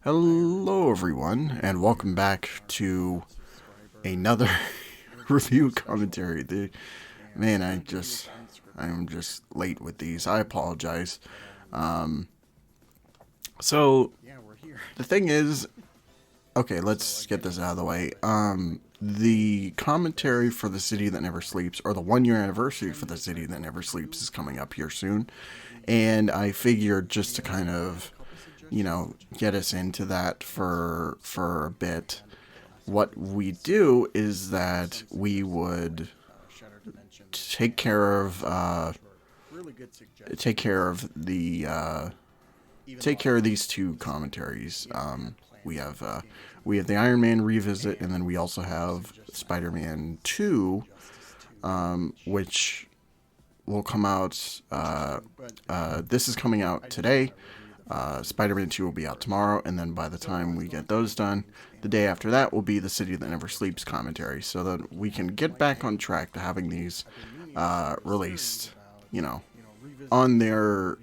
Hello everyone, and welcome back to another review commentary. Man, I'm just late with these. I apologize. So the thing is, okay, let's get this out of the way. The commentary for The City That Never Sleeps, or the 1 year anniversary for The City That Never Sleeps, is coming up here soon, and I figured just to kind of, get us into that for a bit. What we do is that we would take care of these two commentaries. We have the Iron Man revisit, and then we also have Spider-Man 2, which will come out. This is coming out today. Spider-Man 2 will be out tomorrow, and then by the time we get those done, the day after that will be the City That Never Sleeps commentary, so that we can get back on track to having these released, on their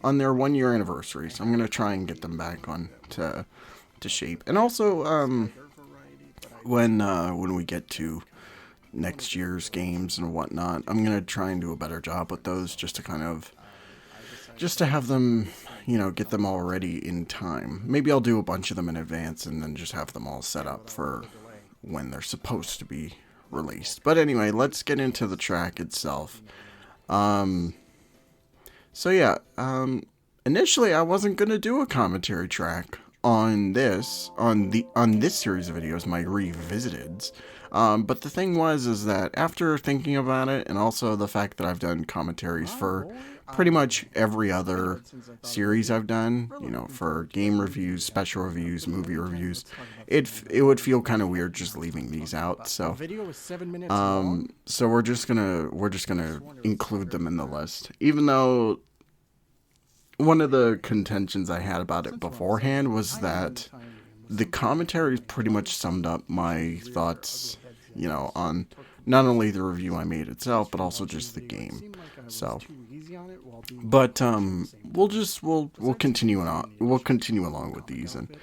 1 year anniversaries. I'm gonna try and get them back on to shape, and also when we get to next year's games and whatnot, I'm gonna try and do a better job with those, just to have them, get them all ready in time. Maybe I'll do a bunch of them in advance and then just have them all set up for when they're supposed to be released. But anyway, let's get into the track itself. Initially I wasn't gonna do a commentary track on this series of videos, my revisiteds. But the thing is that after thinking about it, and also the fact that I've done commentaries for pretty much every other series I've done, for game reviews, special reviews, movie reviews, it would feel kind of weird just leaving these out. So, so we're just gonna include them in the list, even though one of the contentions I had about it beforehand was that the commentary pretty much summed up my thoughts, on not only the review I made itself, but also just the game. So, but we'll continue on. We'll continue along with these, and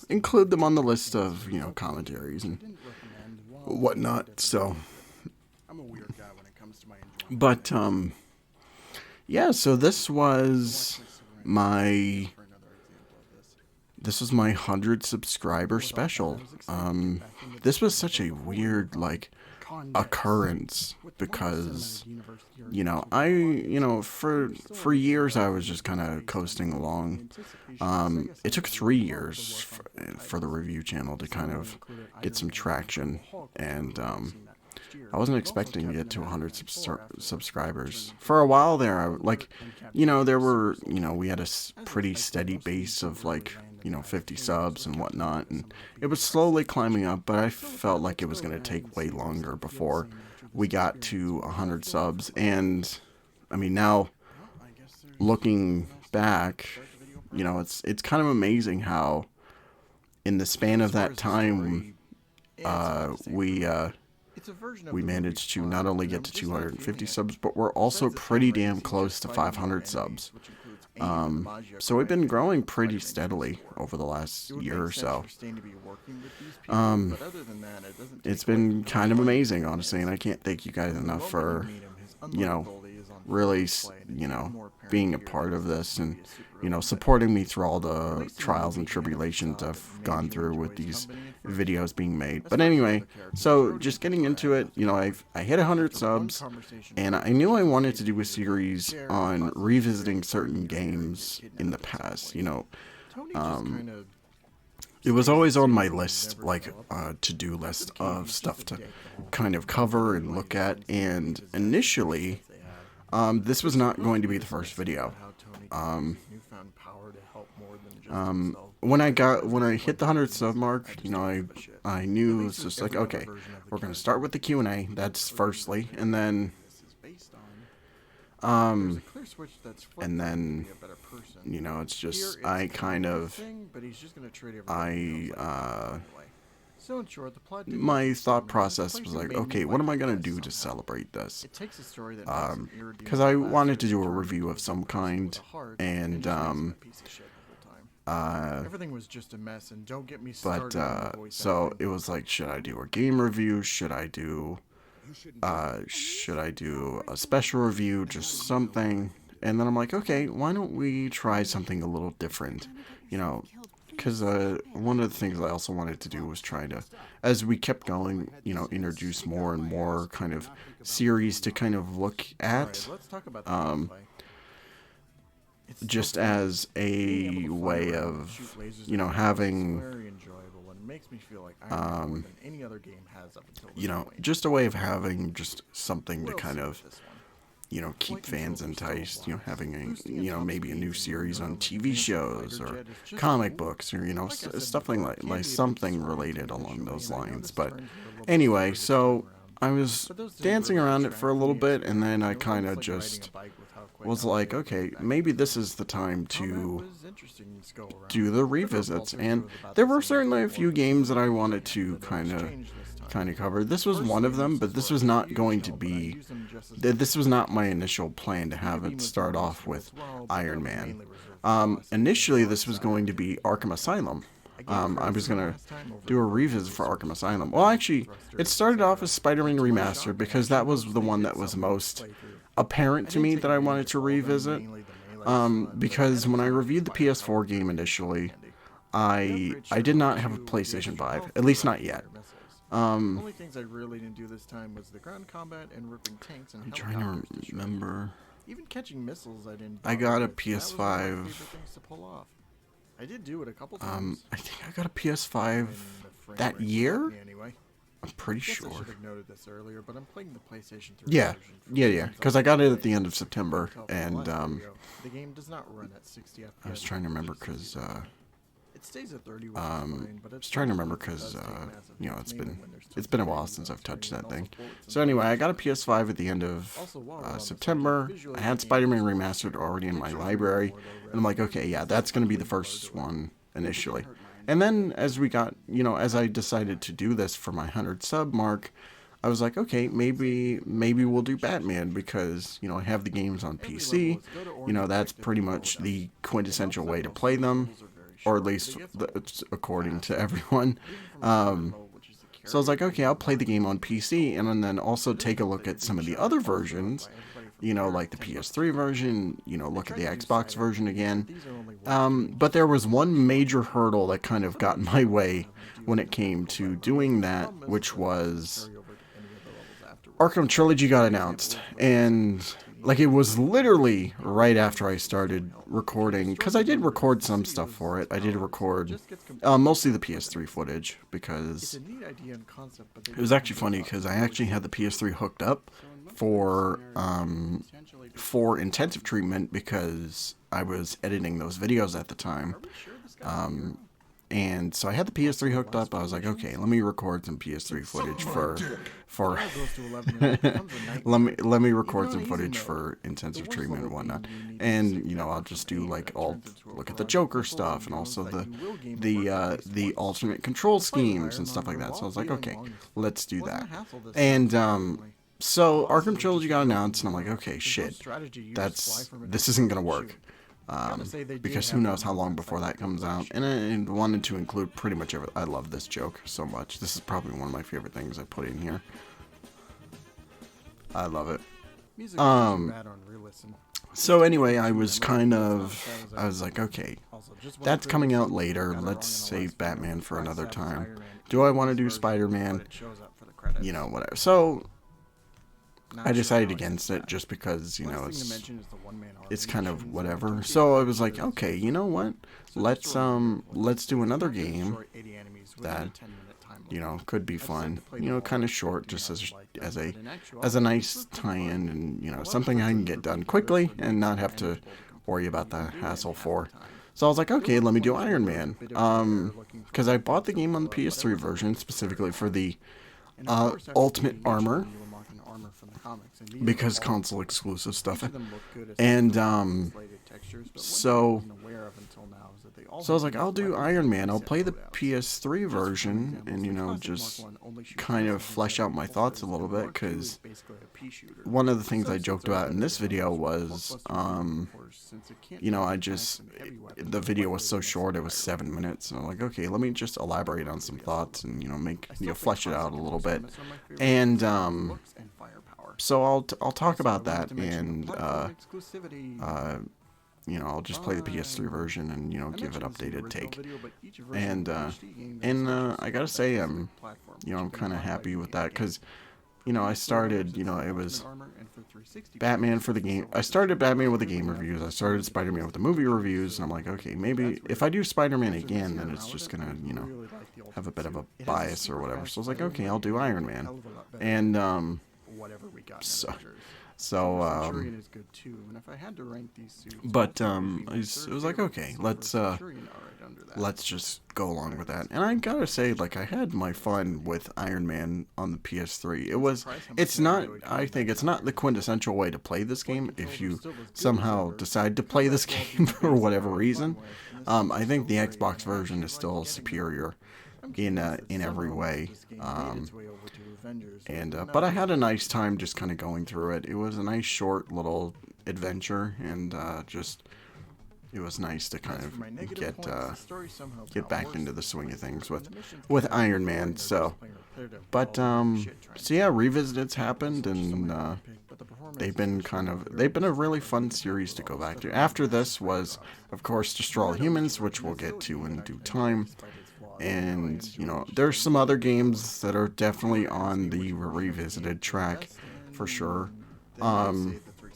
include them on the list of commentaries and whatnot. So, but yeah. So this was my 100 subscriber special. This was such a weird occurrence because for years I was just kind of coasting along. It took 3 years for the review channel to kind of get some traction, and I wasn't expecting to get to 100 subscribers. For a while there, we had a pretty steady base of 50 subs and whatnot, and it was slowly climbing up, but I felt like it was going to take way longer before we got to 100 subs. And I mean, now looking back, it's kind of amazing how in the span of that time we managed to not only get to 250 subs, but we're also pretty damn close to 500 subs. So we've been growing pretty steadily over the last year or so. It's been kind of amazing, honestly, and I can't thank you guys enough for, really, being a part of this, and, supporting me through all the trials and tribulations I've gone through with these videos being made. But anyway, so just getting into it, I hit 100 subs, and I knew I wanted to do a series on revisiting certain games in the past. It was always on my list, to-do list of stuff to kind of cover and look at, and initially, this was not going to be the first video. When I hit the 100 sub mark, I knew it was just okay, we're gonna start with the Q&A. That's firstly, and then it's just I So in short, my thought process was like, okay, what am I gonna do to celebrate this? Because I wanted to do a review of some kind, and everything was just a mess. And don't get me started. But so it was like, should I do a game review? Should I do a special review? Just something. And then I'm like, okay, why don't we try something a little different? You know, because one of the things I also wanted to do was try to, as we kept going, you know, introduce more and more kind of series to kind of look at, just as a way of, you know, having, you know, just a way of having just something to kind of, you know, keep fans enticed, you know, having a, you know, maybe a new series on TV shows or comic books or, you know, stuff like something related along those lines. But anyway, so I was dancing around it for a little bit, and then I kind of just was like, okay, maybe this is the time to do the revisits. And there were certainly a few games that I wanted to kind of cover. This was one of them, but this was not going to be, this was not my initial plan to have it start off with Iron Man. Initially this was going to be Arkham Asylum. I was going to do a revisit for Arkham Asylum. Well, actually, it started off as Spider-Man Remastered because that was the one that was most apparent to me that I wanted to revisit. Because when I reviewed the PS4 game initially, I did not have a PlayStation 5, at least not yet. Only things I really didn't do this time was the ground combat and ripping tanks and I'm trying to remember. Even catching missiles I didn't. I got a PS5. I did do it a couple times. I think I got a PS5 that year. I'm pretty sure. I should have noted this earlier, but I'm playing the PlayStation 3 yeah. Because I got it at the end of September, and the game does not run at 60 FPS. I was trying to remember because it stays at 30. I was trying to remember because you know, it's been a while since I've touched that thing. So anyway, I got a PS5 at the end of September. I had Spider-Man Remastered already in my library, and I'm like, okay, yeah, that's gonna be the first one initially. And then as we got, you know, as I decided to do this for my 100 sub mark, I was like, okay, maybe we'll do Batman because, you know, I have the games on PC. You know, that's pretty much the quintessential way to play them, or at least according to everyone. So I was like, okay, I'll play the game on PC and then also take a look at some of the other versions, you know, like the PS3 version, you know, look at the Xbox version again. But there was one major hurdle that kind of got in my way when it came to doing that, which was Arkham Trilogy got announced, and like it was literally right after I started recording, because I did record some stuff for it. I did record mostly the PS3 footage, because it was actually funny because I actually had the PS3 hooked up for intensive treatment because I was editing those videos at the time. And so I had the PS3 hooked up. I was like, okay, let me record some PS3 footage for let me record some footage for intensive treatment and whatnot. And, you know, I'll just do like, I'll look at the Joker stuff and also the alternate control schemes and stuff like that. So I was like, okay, let's do that. And so Arkham Trilogy got announced and I'm like, okay, shit, this isn't gonna work. Because who knows how long before that comes out. And I wanted to include pretty much everything. I love this joke so much. This is probably one of my favorite things I put in here. I love it. So anyway, I was like, okay, that's coming out later. Let's save Batman for another time. Do I want to do Spider-Man? You know, whatever. So I decided against it just because, you know, it's kind of whatever. So I was like, okay, you know what? Let's do another game that, you know, could be fun. You know, kind of short, just as a nice tie-in, and, you know, something I can get done quickly and not have to worry about the hassle for. So I was like, okay, let me do Iron Man. Because I bought the game on the PS3 version specifically for the Ultimate Armor. armor from the comics, and because console exclusive stuff. And so I was like, I'll do Iron Man. I'll play the PS3 version, and you know, just kind of flesh out my thoughts a little bit, because one of the things I joked about in this video was, you know, the video was so short, it was 7 minutes, and I'm like, okay, let me just elaborate on some thoughts and, you know, flesh it out a little bit. And so I'll talk about that, and you know, I'll just play the PS3 version and, you know, give an updated take. And I gotta say, you know, I'm kind of happy with that, because, you know, I started, you know, it was Batman for the game. I started Batman with the game reviews. I started Spider-Man with the movie reviews, and I'm like, okay, maybe if I do Spider-Man again, then it's just gonna, you know, have a bit of a bias or whatever. So I was like, okay, I'll do Iron Man. And but it was like, okay, let's just go along with that. And I gotta say, like, I had my fun with Iron Man on the PS3. I think it's not the quintessential way to play this game if you somehow decide to play this game for whatever reason. I think the Xbox version is still superior in every way. But I had a nice time just kind of going through it. It was a nice short little adventure, and it was nice to kind of get back into the swing of things with Iron Man. So yeah, Revisited's happened, and they've been a really fun series to go back to. After this was, of course, Destroy All Humans, which we'll get to in due time. And, you know, there's some other games that are definitely on the Revisited track, for sure.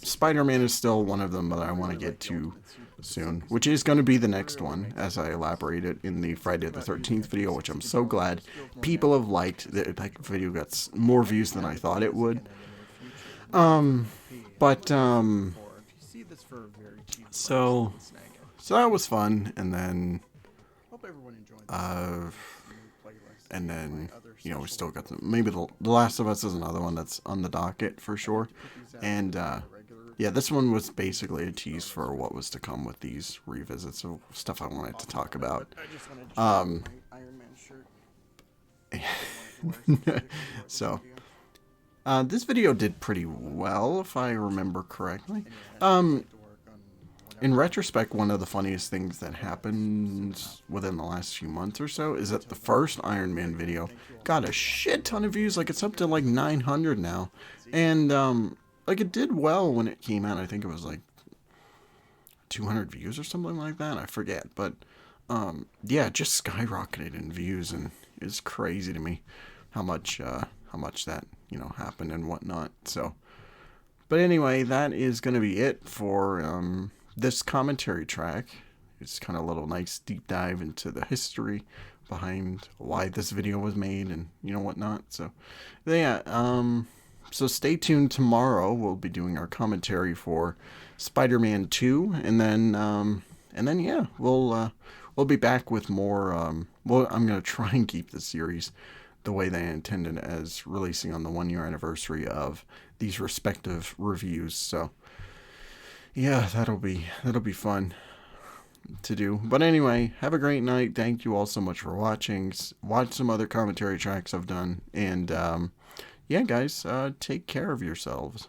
Spider-Man is still one of them that I want to get to soon, which is going to be the next one, as I elaborated in the Friday the 13th video, which I'm so glad people have liked. That video got more views than I thought it would. So that was fun, and then you know, we still got maybe the Last of Us is another one that's on the docket for sure. And yeah, this one was basically a tease for what was to come with these revisits of stuff I wanted to talk about. So this video did pretty well, if I remember correctly. In retrospect, one of the funniest things that happened within the last few months or so is that the first Iron Man video got a shit ton of views. Like, it's up to like 900 now. And like, it did well when it came out. I think it was like 200 views or something like that. I forget. But yeah, it just skyrocketed in views, and it's crazy to me how much that, you know, happened and whatnot. So, but anyway, that is going to be it for this commentary track. It's kind of a little nice deep dive into the history behind why this video was made, and, you know, whatnot. So yeah, so stay tuned. Tomorrow we'll be doing our commentary for Spider-Man 2, and then yeah, we'll be back with more. Well, I'm gonna try and keep the series the way they intended, as releasing on the 1-year anniversary of these respective reviews. So yeah, that'll be fun to do. But anyway, have a great night. Thank you all so much for watching. Watch some other commentary tracks I've done. And yeah, guys, take care of yourselves.